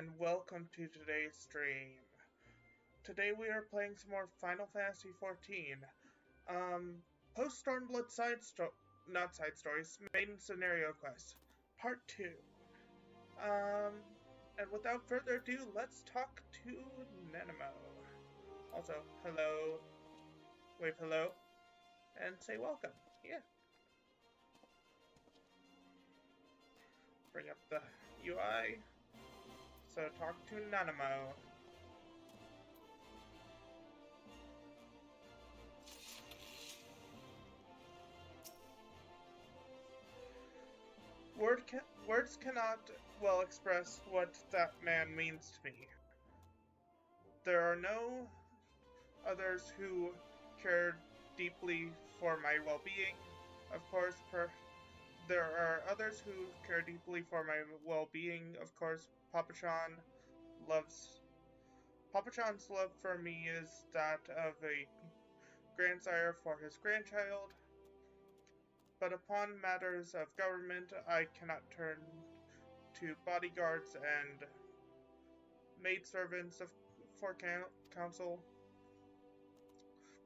and welcome to today's stream. Today we are playing some more Final Fantasy XIV. Post Stormblood not side stories, main scenario quest, part 2. And without further ado, let's talk to Nanamo. Also, hello, wave hello, and say welcome. Yeah. Bring up the UI. So talk to Nanamo. Words cannot well express what that man means to me. There are no others who care deeply for my well-being. Of course, there are others who care deeply for my well-being. Of course, Papa Chan's love for me is that of a grandsire for his grandchild. But upon matters of government, I cannot turn to bodyguards and maidservants for counsel.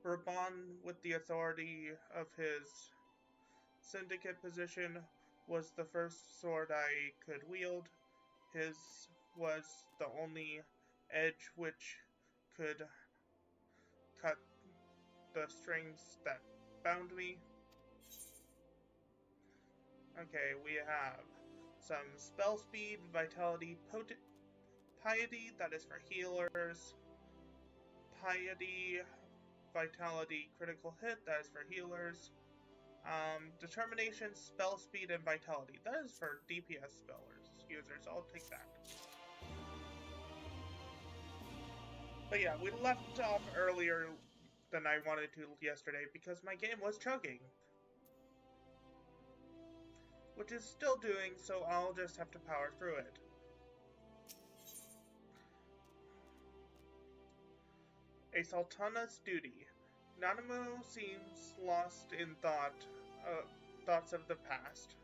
Raban, with the authority of his syndicate position, was the first sword I could wield. His was the only edge which could cut the strings that bound me. Okay, we have some spell speed, vitality, piety, that is for healers. Piety, vitality, critical hit, that is for healers. Determination, spell speed, and vitality, that is for DPS users. I'll take that. But yeah, we left off earlier than I wanted to yesterday because my game was chugging. Which is still doing, so I'll just have to power through it. A Sultana's duty. Nanamo seems lost in thoughts of the past.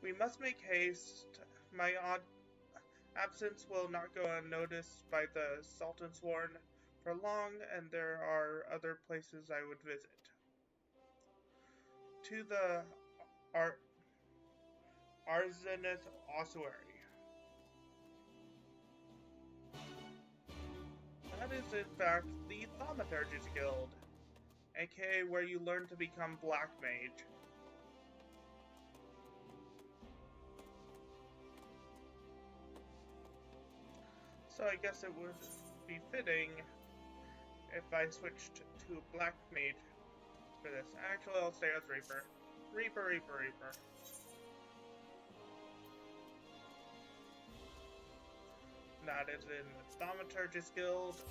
We must make haste. My odd absence will not go unnoticed by the Sultan Sworn for long, and there are other places I would visit. To the Arzenith Ossuary. That is in fact the Thaumaturgist Guild, aka where you learn to become Black Mage. So I guess it would be fitting if I switched to Black Mage for this. Actually, I'll stay as Reaper. Reaper. That is in the Thaumaturgist Guild.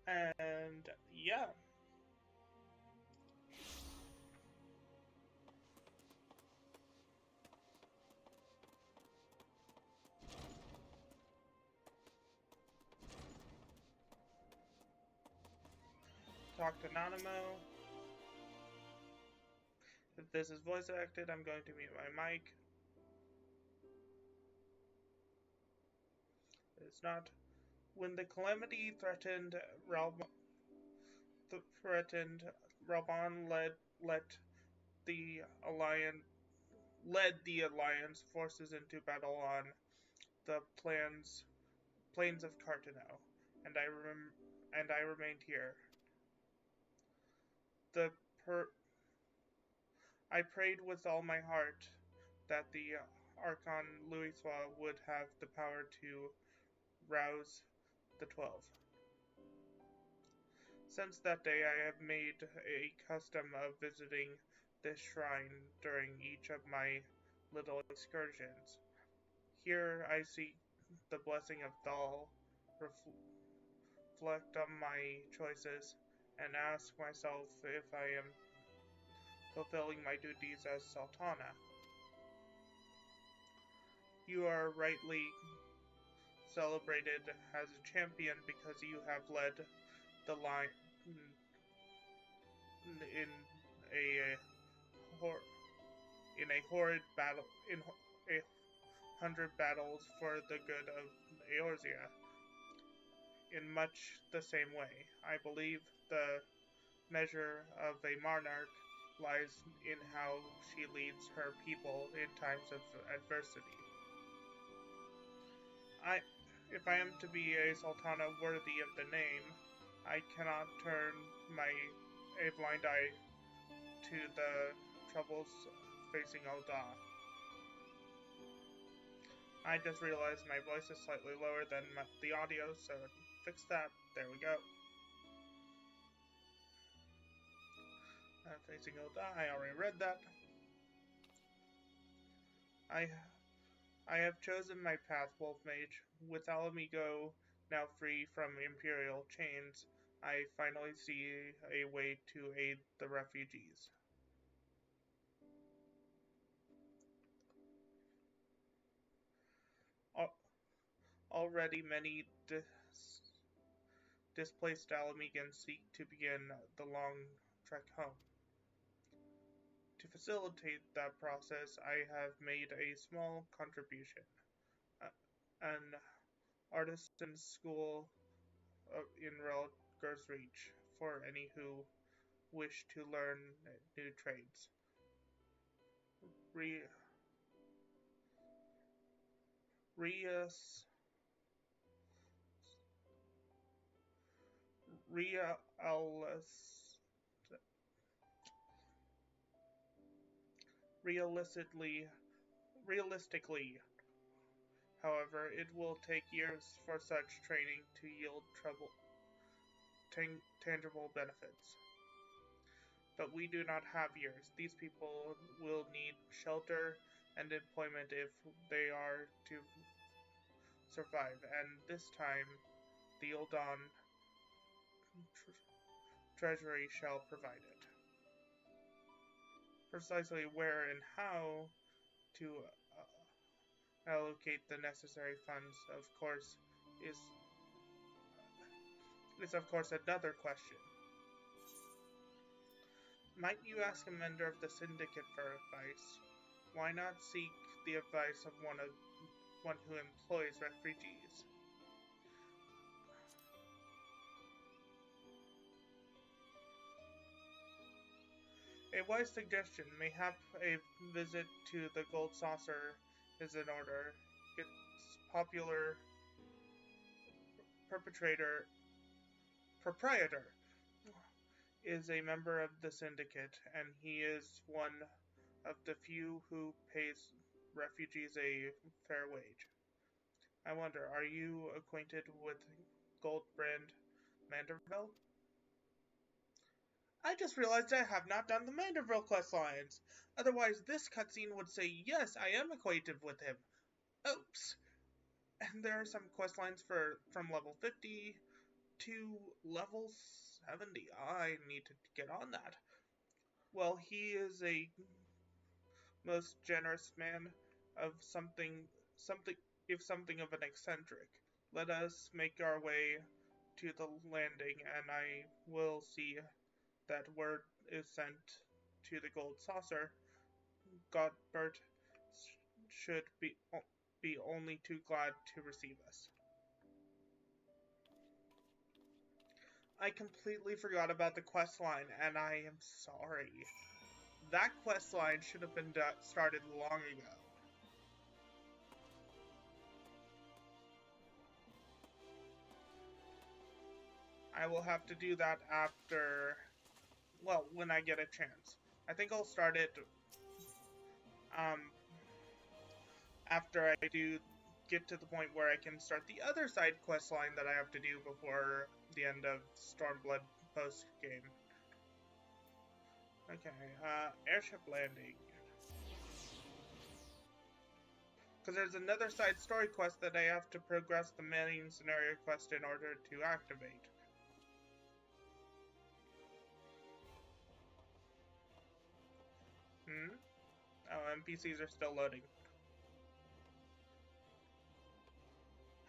And yeah. Talk to Nanamo. If this is voice acted, I'm going to mute my mic. It's not. When the calamity threatened Raban led the alliance forces into battle on the plains of Cartano, and I remained here. I prayed with all my heart that the Archon Louiswa would have the power to rouse the 12. Since that day, I have made a custom of visiting this shrine during each of my little excursions. Here I seek the blessing of Thal, reflect on my choices and ask myself if I am fulfilling my duties as Sultana. You are rightly celebrated as a champion because you have led the line in a horrid battle in a 100 battles for the good of Eorzea. In much the same way, I believe the measure of a monarch lies in how she leads her people in times of adversity. If I am to be a sultana worthy of the name, I cannot turn a blind eye to the troubles facing Alda. I just realized my voice is slightly lower than the audio, so fix that. There we go. Facing Alda, I already read that. I have chosen my path, Wolf Mage. With Alamigo now free from Imperial chains, I finally see a way to aid the refugees. Already many displaced Alamegans seek to begin the long trek home. To facilitate that process, I have made a small contribution. An artisan school in Relger's Reach for any who wish to learn new trades. Re, Rias, realistically, however, it will take years for such training to yield tangible benefits. But we do not have years. These people will need shelter and employment if they are to survive, and this time the Uldan treasury shall provide it. Precisely where and how to allocate the necessary funds, of course, is of course another question. Might you ask a member of the syndicate for advice? Why not seek the advice of one who employs refugees? A wise suggestion. Mayhap a visit to the Gold Saucer is in order. Its popular proprietor is a member of the syndicate, and he is one of the few who pays refugees a fair wage. I wonder, are you acquainted with Goldbrand Manderville? I just realized I have not done the Manderville quest lines. Otherwise, this cutscene would say, yes, I am acquainted with him. Oops. And there are some quest lines from level 50 to level 70. I need to get on that. Well, he is a most generous man of something of an eccentric. Let us make our way to the landing, and I will see that word is sent to the Gold Saucer. Godbert should be only too glad to receive us. I completely forgot about the quest line, and I am sorry. That quest line should have been started long ago. I will have to do that after, well, when I get a chance. I think I'll start it after I get to the point where I can start the other side quest line that I have to do before the end of Stormblood post-game. Okay, airship landing. Because there's another side story quest that I have to progress the main scenario quest in order to activate. Oh, NPCs are still loading.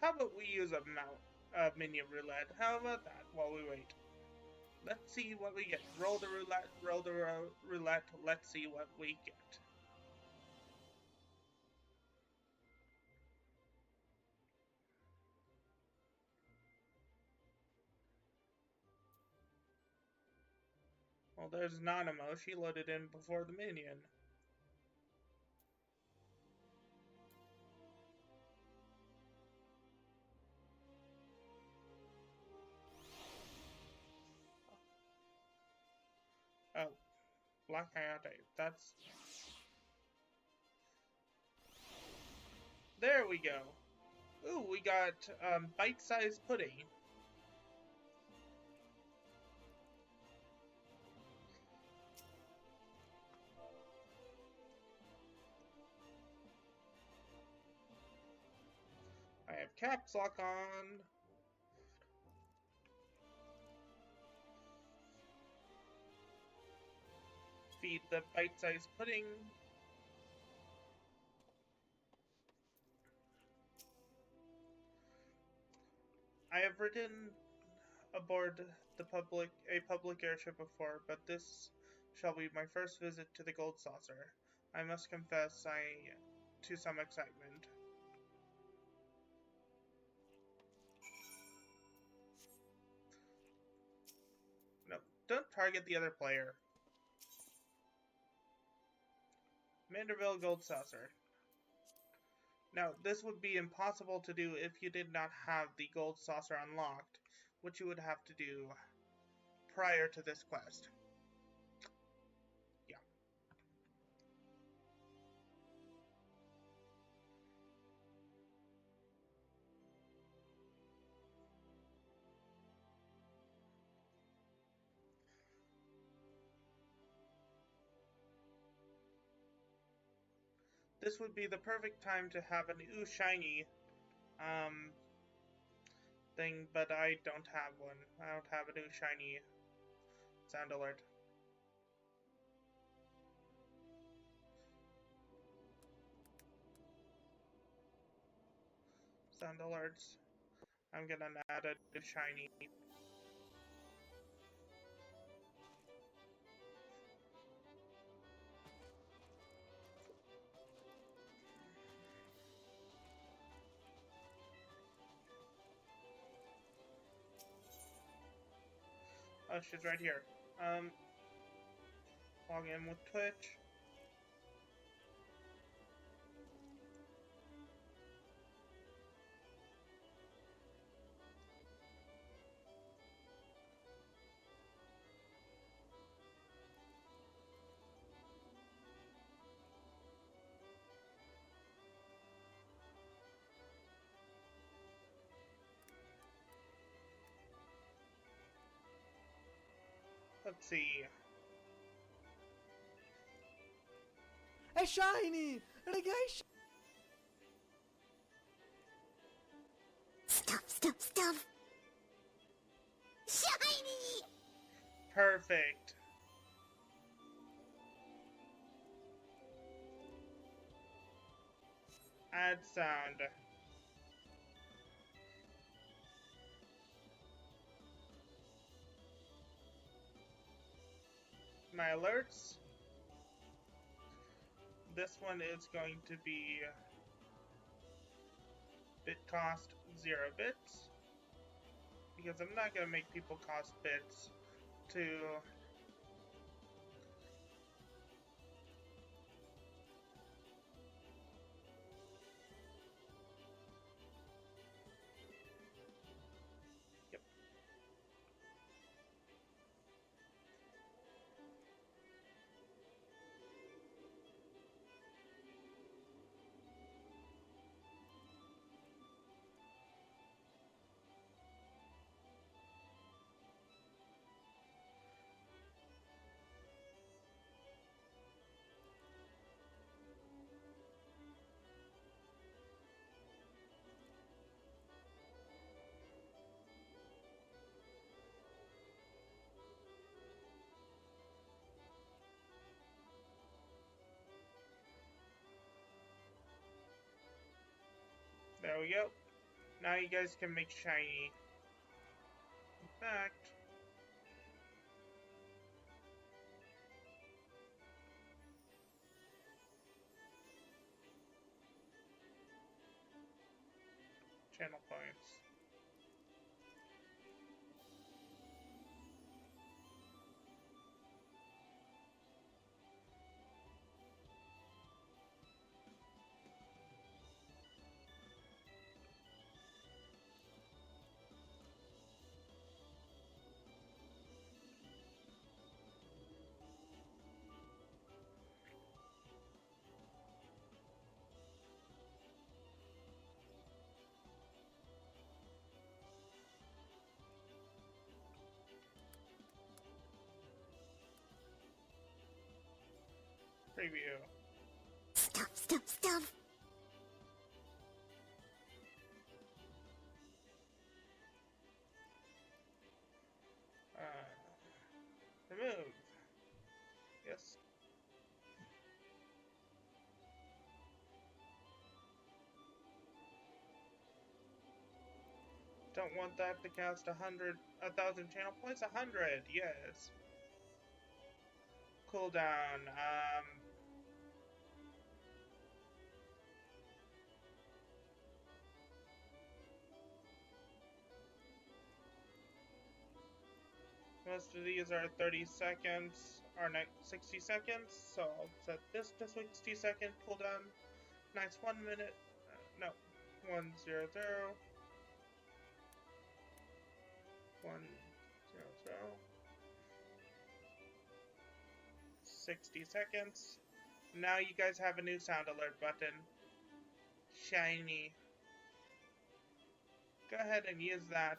How about we use a minion roulette? How about that while we wait? Let's see what we get. Roll the roulette, let's see what we get. Well, there's Nanamo. She loaded in before the minion. Oh, Black Hayate. That's... There we go. Ooh, we got bite-sized pudding. I have caps lock on. Feed the bite-sized pudding. I have ridden aboard a public airship before, but this shall be my first visit to the Gold Saucer. I must confess, to some excitement. No, don't target the other player. Manderville Gold Saucer. Now, this would be impossible to do if you did not have the Gold Saucer unlocked, which you would have to do prior to this quest. Yeah. This would be the perfect time to have an ooh shiny thing, but I don't have one. I don't have an ooh shiny sound alert. Sound alerts. I'm gonna add a ooh shiny. Oh, she's right here. Log in with Twitch. Let's see. É shiny! Ragazzi! Stuff! Shiny! Perfect. Add sound. My alerts. This one is going to be bit cost 0 bits, because I'm not going to make people cost bits to... Yep. There we go. Now you guys can make shiny. In fact, channel points. Preview. Stop. Remove. Yes. Don't want that to cast 1,000 channel points? 100, yes. Cooldown, most of these are 30 seconds, or 60 seconds, so I'll set this to 60 second cooldown. Nice 1 minute, no, 100, 100, 60 seconds. Now you guys have a new sound alert button. Shiny. Go ahead and use that.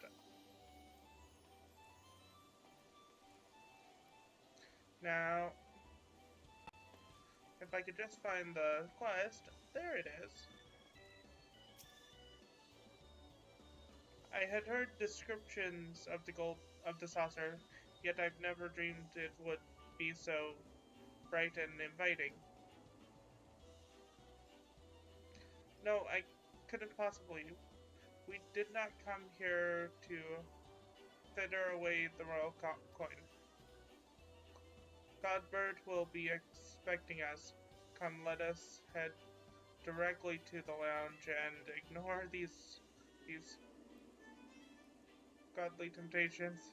Now, if I could just find the quest, there it is. I had heard descriptions of the saucer, yet I've never dreamed it would be so bright and inviting. No, I couldn't possibly. We did not come here to fritter away the royal coin. Godbird will be expecting us. Come, let us head directly to the lounge and ignore these godly temptations.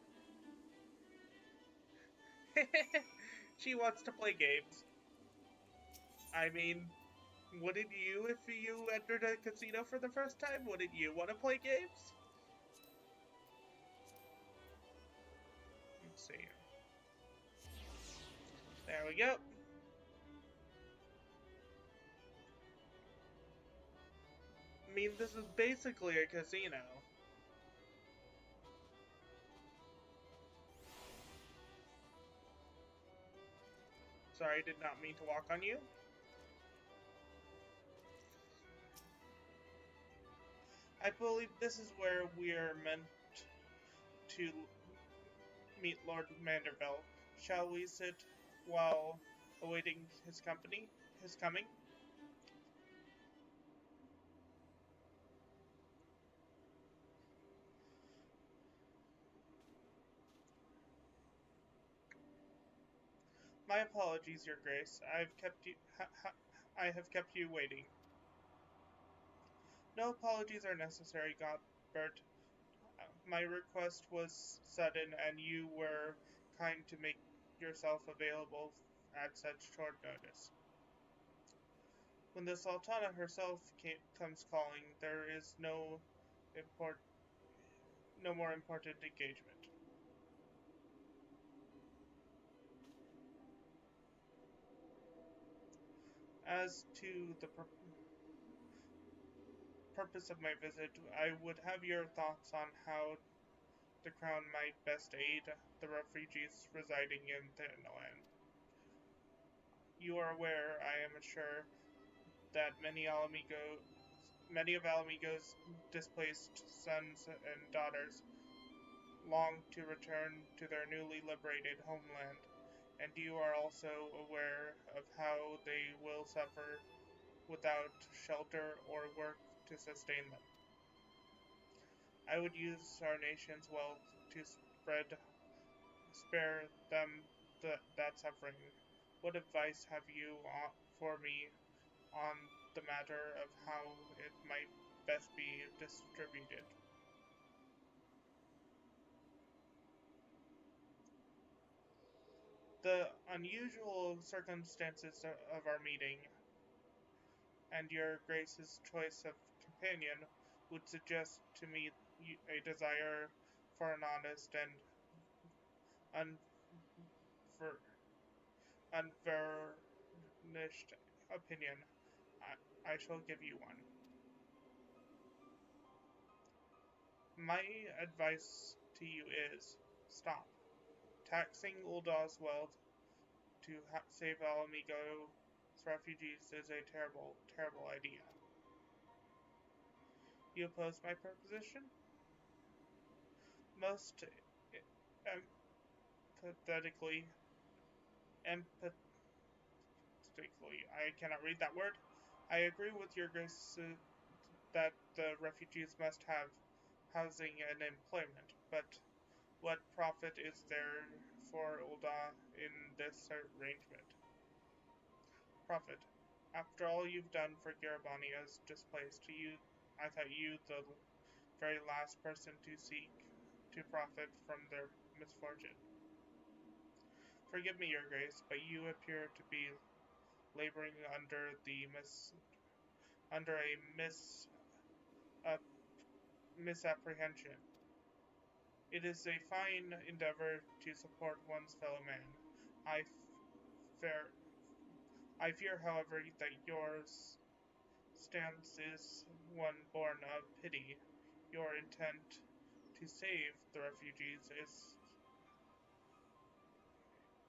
She wants to play games. I mean, wouldn't you if you entered a casino for the first time? Wouldn't you want to play games? Let's see. There we go. I mean, this is basically a casino. Sorry, did not mean to walk on you. I believe this is where we're meant to meet Lord Manderville. Shall we sit while awaiting his coming? My apologies, Your Grace. I have kept you waiting. No apologies are necessary, Godbert. My request was sudden, and you were kind to make yourself available at such short notice. When the Sultana herself comes calling, there is no more important engagement. As to the purpose of my visit, I would have your thoughts on how the Crown might best aid the refugees residing in Thanalan. You are aware, I am sure, that many of Alamigo's displaced sons and daughters long to return to their newly liberated homeland, and you are also aware of how they will suffer without shelter or work to sustain them. I would use our nation's wealth to spare them that suffering. What advice have you for me on the matter of how it might best be distributed? The unusual circumstances of our meeting and your Grace's choice of companion would suggest to me a desire for an honest and unver- unvarnished opinion. I shall give you one. My advice to you is stop. Taxing Uldah's wealth to save Alamigo's refugees is a terrible, terrible idea. You oppose my proposition? Most empathetically, I cannot read that word. I agree with your Grace that the refugees must have housing and employment, but what profit is there for Uldah in this arrangement? Profit. After all you've done for Garabania's displaced, I thought you the very last person to seek to profit from their misfortune. Forgive me, Your Grace, but you appear to be laboring under a misapprehension. It is a fine endeavor to support one's fellow man. I fear, however, that your stance is one born of pity. Your intent to save the refugees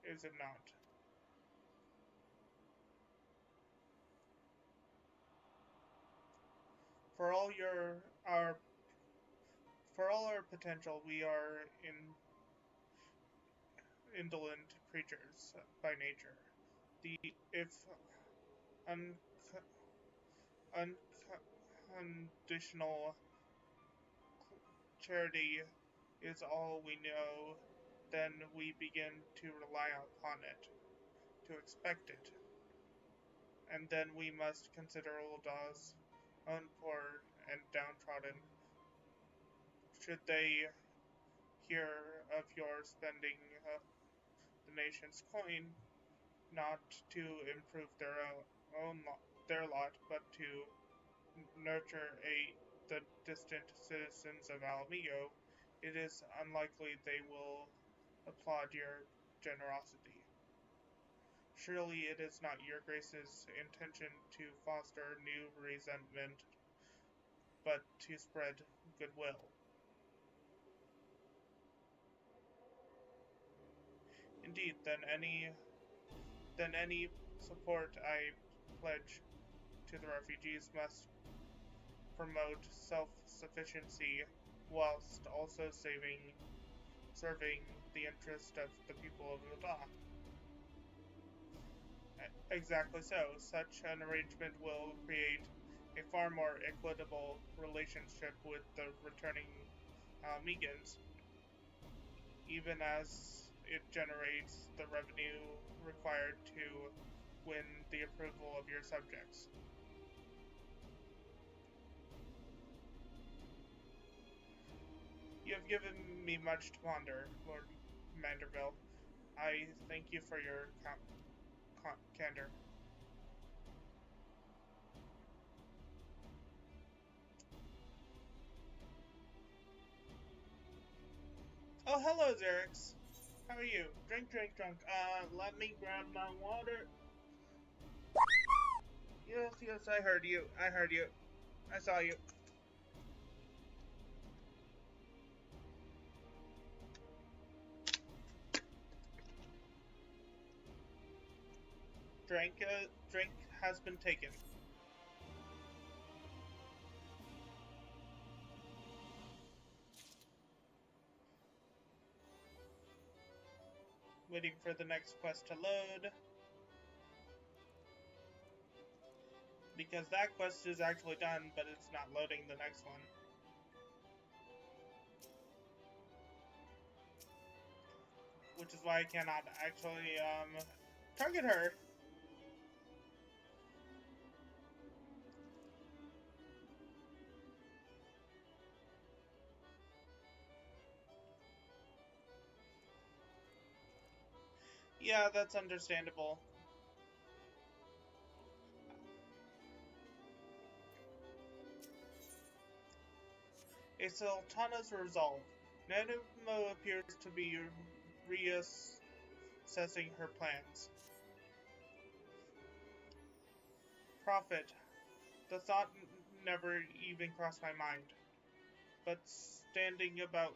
is it not? For all our potential, we are indolent creatures by nature. If unconditional charity is all we know, then we begin to rely upon it, to expect it. And then we must consider Uldah's own poor and downtrodden. Should they hear of your spending the nation's coin, not to improve their lot, but to nurture the distant citizens of Alamigo, it is unlikely they will applaud your generosity. Surely it is not your Grace's intention to foster new resentment, but to spread goodwill. Indeed, then any support I pledge to the refugees must promote self-sufficiency whilst also serving the interest of the people of Uldah. Exactly so. Such an arrangement will create a far more equitable relationship with the returning Megans, even as it generates the revenue required to win the approval of your subjects. You have given me much to ponder, Lord Manderville. I thank you for your candor. Oh, hello, Xerix. How are you? Drink. Let me grab my water. Yes, I heard you. I saw you. Drink has been taken. Waiting for the next quest to load. Because that quest is actually done, but it's not loading the next one. Which is why I cannot actually, target her. Yeah, that's understandable. A Sultana's resolve. Nanimo appears to be reassessing her plans. Prophet. The thought never even crossed my mind. But standing about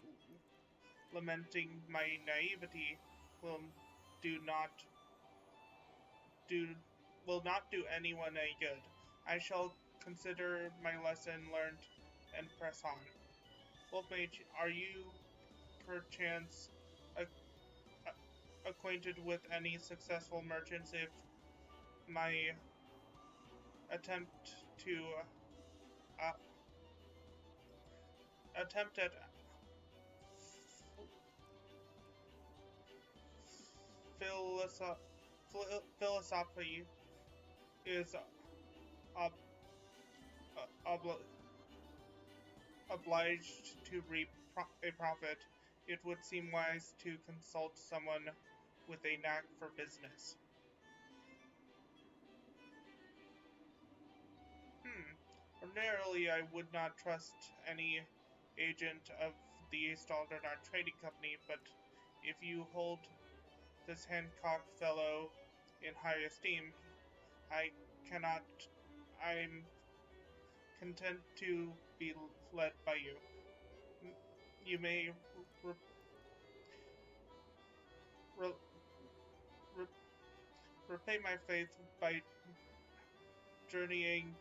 lamenting my naivety will do not do will not do anyone any good. I shall consider my lesson learned and press on. Wolfmage, are you perchance acquainted with any successful merchants if my attempt to uh, attempt at philosophy is ob- obli- obliged to reap a profit, it would seem wise to consult someone with a knack for business. Ordinarily, I would not trust any agent of the Stormblood Trading Company, but if you hold this Hancock fellow in high esteem, I cannot. I'm content to be led by you. You may re- re- re- repay my faith by journeying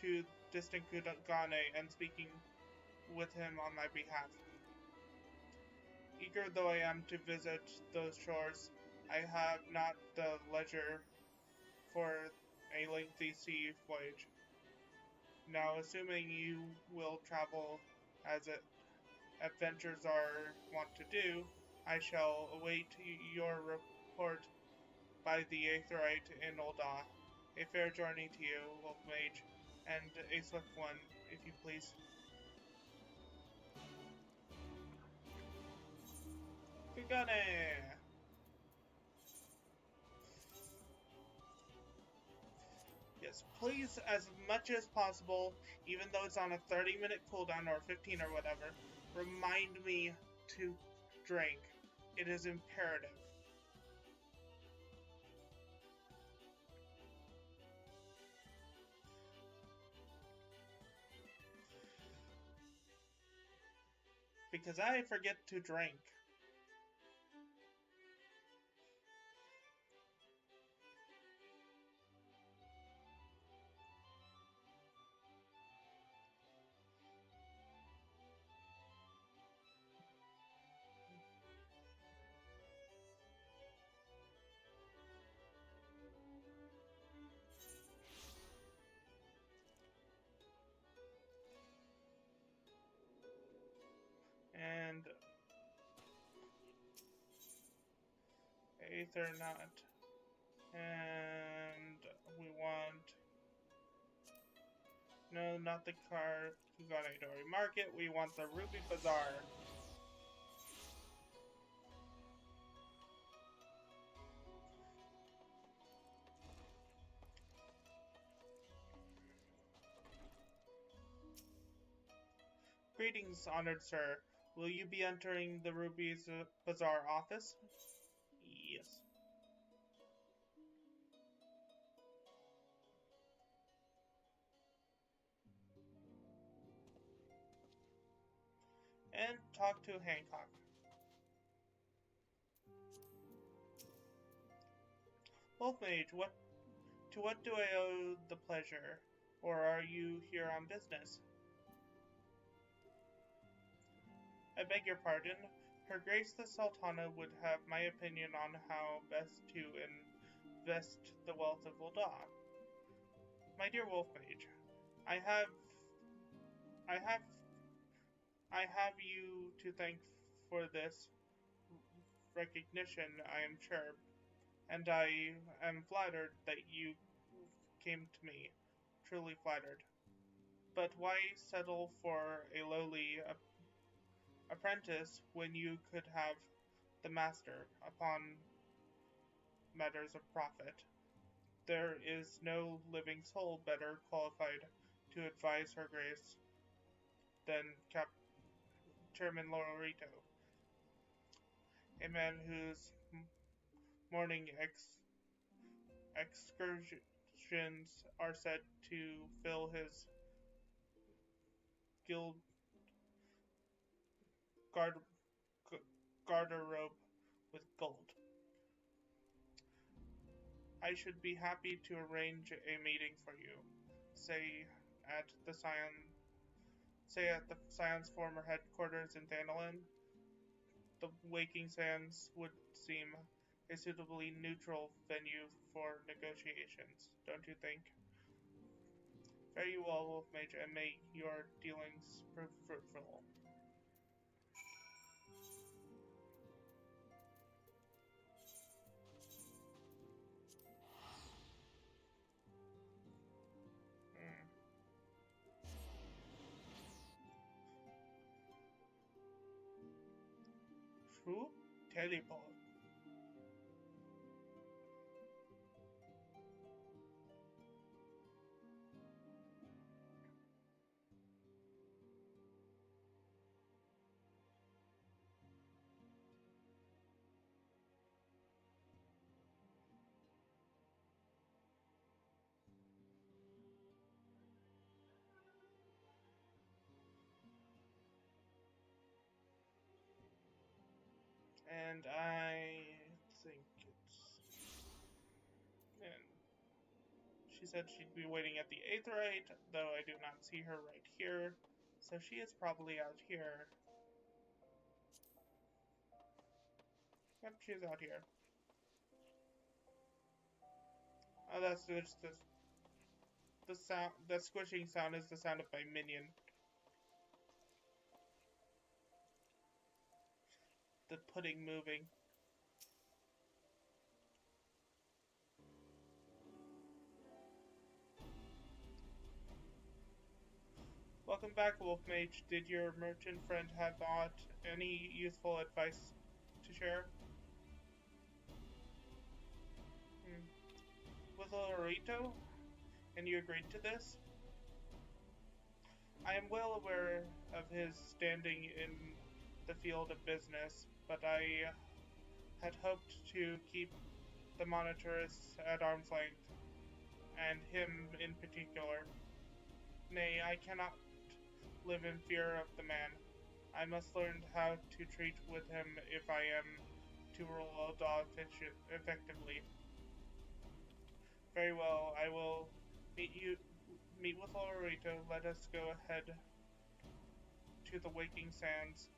to distant Gane and speaking with him on my behalf. Eager though I am to visit those shores, I have not the leisure for a lengthy sea voyage. Now, assuming you will travel as adventurers are wont to do, I shall await your report by the Aetherite in Ul'dah. A fair journey to you, Wolf Mage, and a swift one, if you please. Kagane! Yes, please, as much as possible, even though it's on a 30-minute cooldown or 15 or whatever, remind me to drink. It is imperative. Because I forget to drink. And Aether not. And we want... No, not the Kugane Dori Market. We want the Ruby Bazaar. Greetings, honored sir. Will you be entering the Ruby's Bazaar office? Yes. And talk to Hancock. Wolfmage, to what do I owe the pleasure? Or are you here on business? I beg your pardon. Her Grace the Sultana would have my opinion on how best to invest the wealth of Ul'dah. My dear Wolf Mage, I have I have I have you to thank for this recognition, I am sure, and I am flattered that you came to me, truly flattered. But why settle for a lowly apprentice when you could have the master upon matters of profit? There is no living soul better qualified to advise Her Grace than Chairman Lorito, a man whose morning excursions are said to fill his guild guard, garderobe with gold. I should be happy to arrange a meeting for you, say at the Scion's former headquarters in Thanalin. The Waking Sands would seem a suitably neutral venue for negotiations, don't you think? Fare you well, Wolf Mage, and may your dealings prove fruitful. Hmm. True teleport. And I think it's... And she said she'd be waiting at the Aetheryte, though I do not see her right here. So she is probably out here. Yep, she's out here. Oh, that's just the sound. The squishing sound is the sound of my minion. The pudding moving. Welcome back, Wolf Mage. Did your merchant friend have any useful advice to share? Hmm. With Lorito? And you agreed to this? I am well aware of his standing in the field of business, but I had hoped to keep the monitors at arm's length, and him in particular. Nay, I cannot live in fear of the man. I must learn how to treat with him if I am to rule Eldar effectively. Very well, I will meet with Lorito. Let us go ahead to the Waking Sands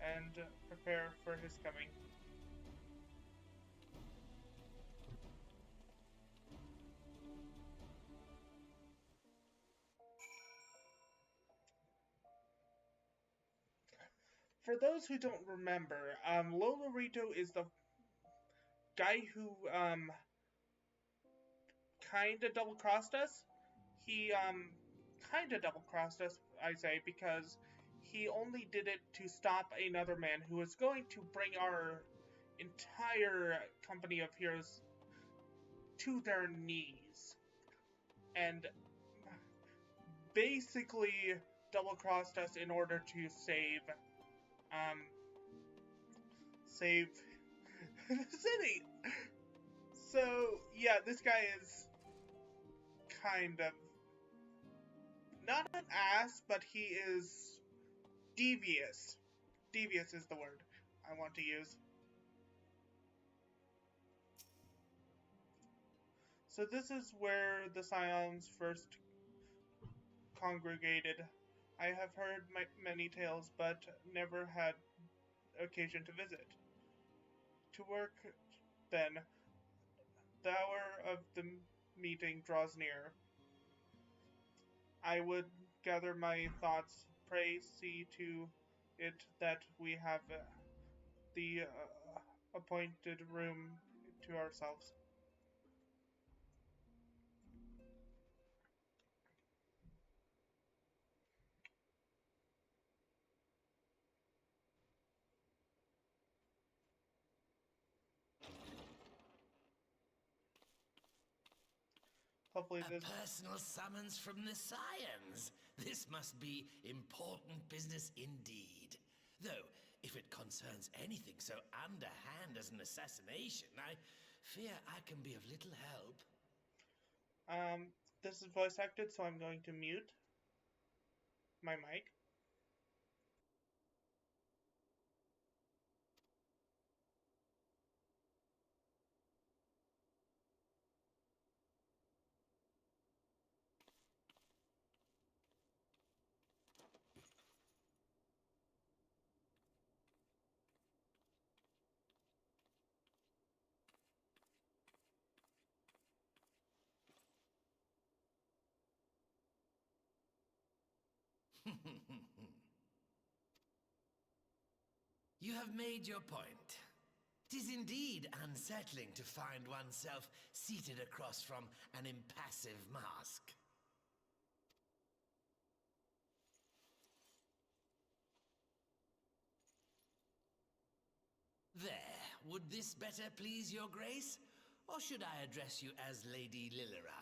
and prepare for his coming. For those who don't remember, Lolorito is the guy who kinda double-crossed us. He kinda double-crossed us, I say, because he only did it to stop another man who was going to bring our entire company of heroes to their knees. And basically double-crossed us in order to save the city. So, yeah, this guy is kind of not an ass, but he is devious. Devious is the word I want to use. So this is where the Scions first congregated. I have heard many tales, but never had occasion to visit. To work, then, the hour of the meeting draws near. I would gather my thoughts, pray, see to it that we have the appointed room to ourselves. Hopefully A this... personal summons from the Scions. This must be important business indeed. Though, if it concerns anything so underhand as an assassination, I fear I can be of little help. This is voice acted, so I'm going to mute my mic. You have made your point. It is indeed unsettling to find oneself seated across from an impassive mask. There, would this better please your grace? Or should I address you as Lady Lilira?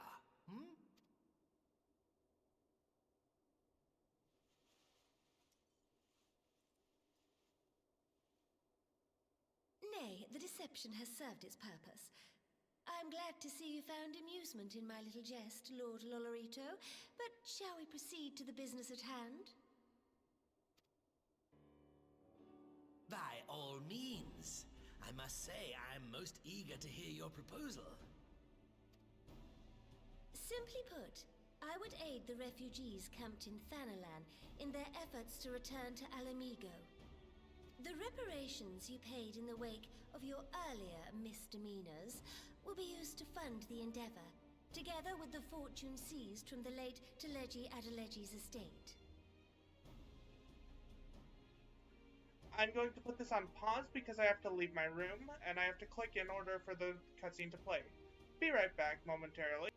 Nay, the deception has served its purpose. I'm glad to see you found amusement in my little jest, Lord Lolorito, but shall we proceed to the business at hand? By all means. I must say I am most eager to hear your proposal. Simply put, I would aid the refugees camped in Thanalan in their efforts to return to Alamigo. The reparations you paid in the wake of your earlier misdemeanors will be used to fund the endeavor, together with the fortune seized from the late Teleji Adeleji's estate. I'm going to put this on pause because I have to leave my room, and I have to click in order for the cutscene to play. Be right back momentarily.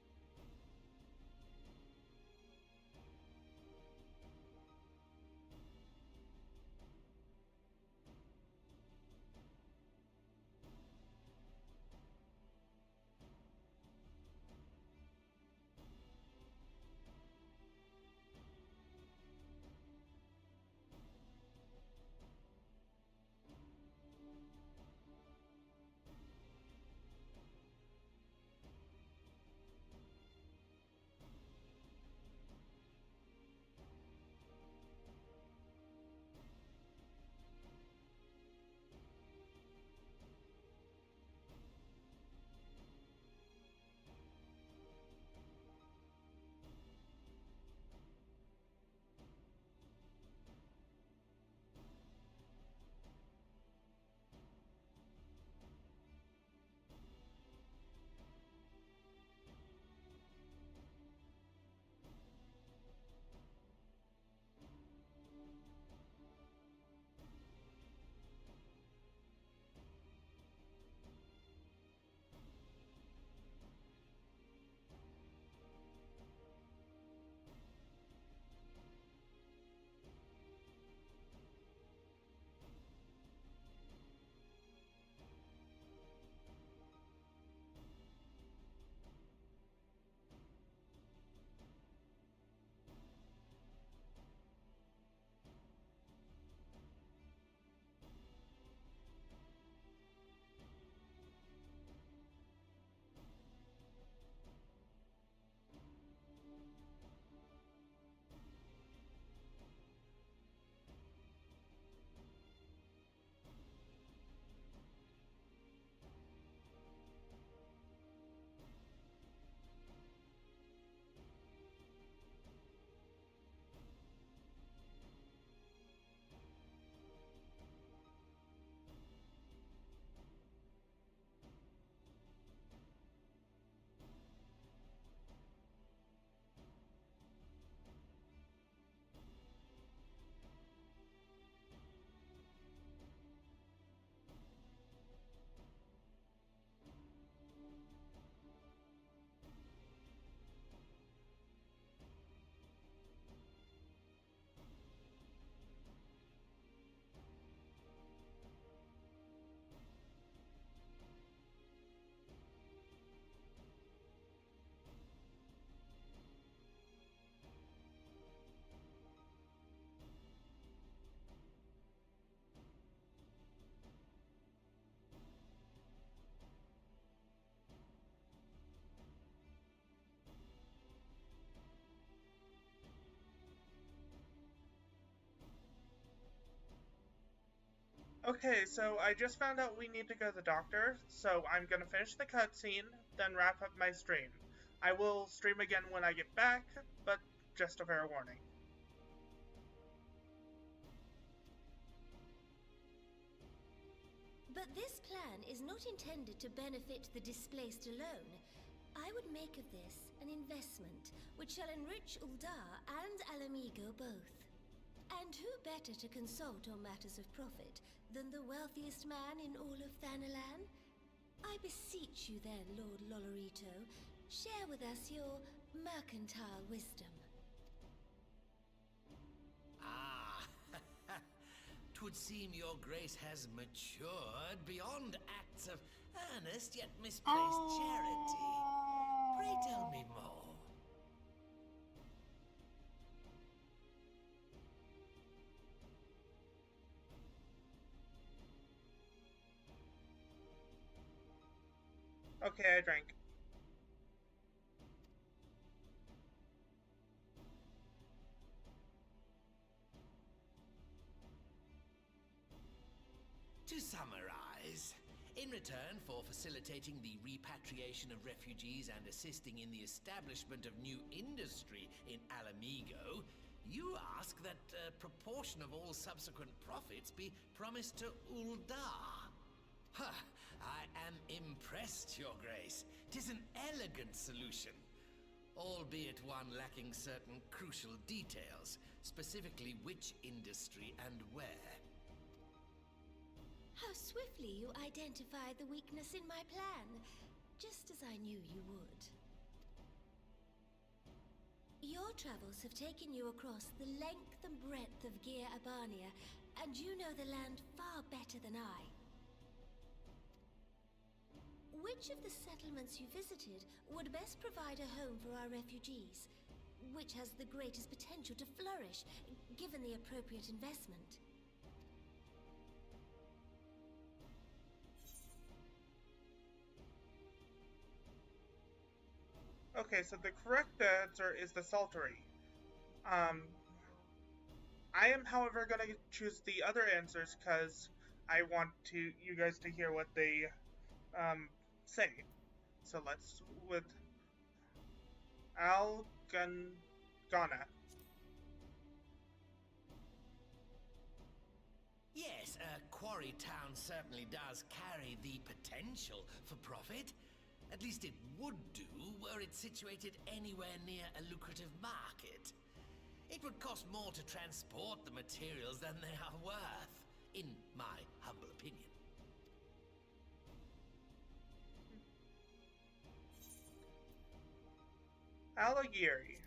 Okay, so I just found out we need to go to the doctor, so I'm gonna finish the cutscene, then wrap up my stream. I will stream again when I get back, but just a fair warning. But this plan is not intended to benefit the displaced alone. I would make of this an investment which shall enrich Uldar and Alamigo both. And who better to consult on matters of profit than the wealthiest man in all of Thanalan? I beseech you then, Lord Lolorito, share with us your mercantile wisdom. Ah, 'twould seem your grace has matured beyond acts of earnest yet misplaced charity. Pray tell me more. Okay, I drank. To summarize, in return for facilitating the repatriation of refugees and assisting in the establishment of new industry in Alamigo, you ask that a proportion of all subsequent profits be promised to Uldar. Huh, I am impressed, Your Grace. 'Tis an elegant solution, albeit one lacking certain crucial details, specifically which industry and where. How swiftly you identified the weakness in my plan, just as I knew you would. Your travels have taken you across the length and breadth of Gear Abania, and you know the land far better than I. Which of the settlements you visited would best provide a home for our refugees? Which has the greatest potential to flourish, given the appropriate investment? Okay, so the correct answer is the Saltery. I am, however, gonna choose the other answers because I want you guys to hear what they say. So let's with Gana. Yes, Quarry Town certainly does carry the potential for profit. At least it would do were it situated anywhere near a lucrative market. It would cost more to transport the materials than they are worth, in my humble opinion. Alagiri.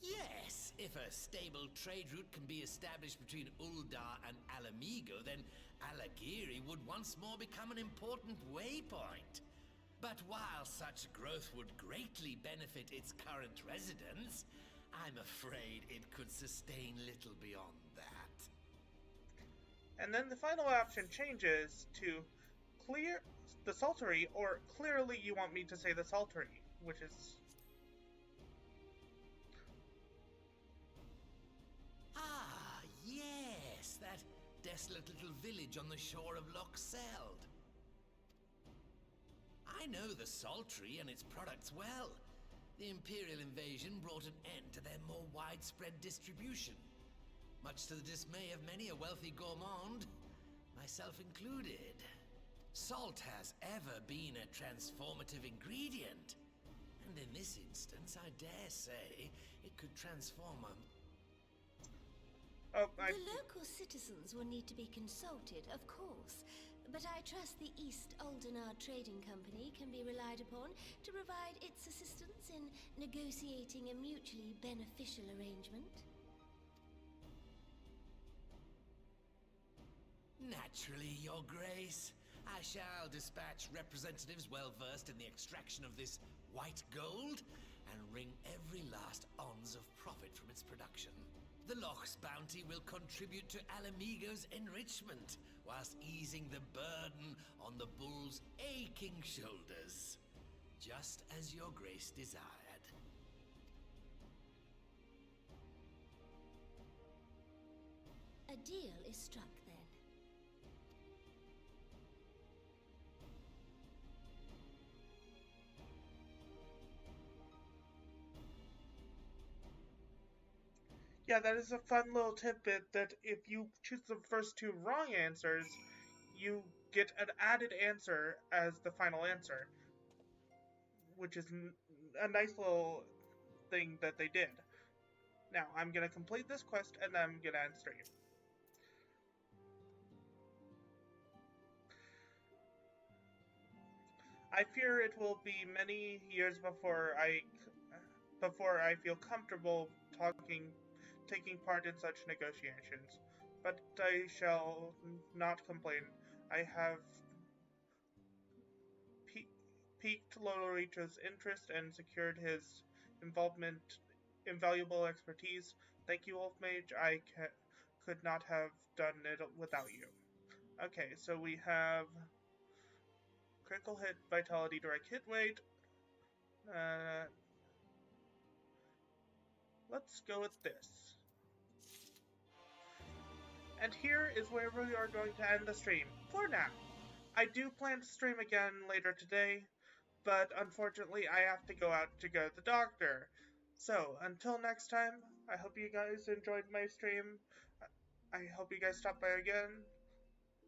Yes, if a stable trade route can be established between Uldar and Alamigo, then Alagiri would once more become an important waypoint. But while such growth would greatly benefit its current residents, I'm afraid it could sustain little beyond that. And then the final option changes to clear the Saltery, or clearly you want me to say the Saltery, which is... Ah, yes, that desolate little village on the shore of Loch Seld. I know the Saltery and its products well. The Imperial invasion brought an end to their more widespread distribution, much to the dismay of many a wealthy gourmand, myself included. Salt has ever been a transformative ingredient, and in this instance, I dare say, it could transform a... The local citizens will need to be consulted, of course, but I trust the East Aldenar Trading Company can be relied upon to provide its assistance in negotiating a mutually beneficial arrangement. Naturally, Your Grace. I shall dispatch representatives well versed in the extraction of this white gold and wring every last ounce of profit from its production. The Loch's bounty will contribute to Alamigo's enrichment, whilst easing the burden on the bull's aching shoulders, just as Your Grace desired. deal is struck then. Yeah, that is a fun little tidbit that if you choose the first two wrong answers, you get an added answer as the final answer, which is a nice little thing that they did. Now, I'm going to complete this quest and then I'm going to end stream. I fear it will be many years before I feel comfortable taking part in such negotiations, but I shall not complain. I have piqued Loloricho's interest and secured his invaluable expertise. Thank you, Wolf Mage. I could not have done it without you. Okay, so we have critical hit, vitality, direct hit weight. Let's go with this. And here is where we are going to end the stream, for now. I do plan to stream again later today, but unfortunately I have to go out to go to the doctor. So, until next time, I hope you guys enjoyed my stream. I hope you guys stop by again.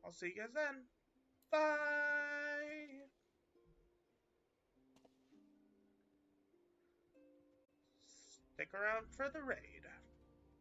I'll see you guys then. Bye! Stick around for the raid.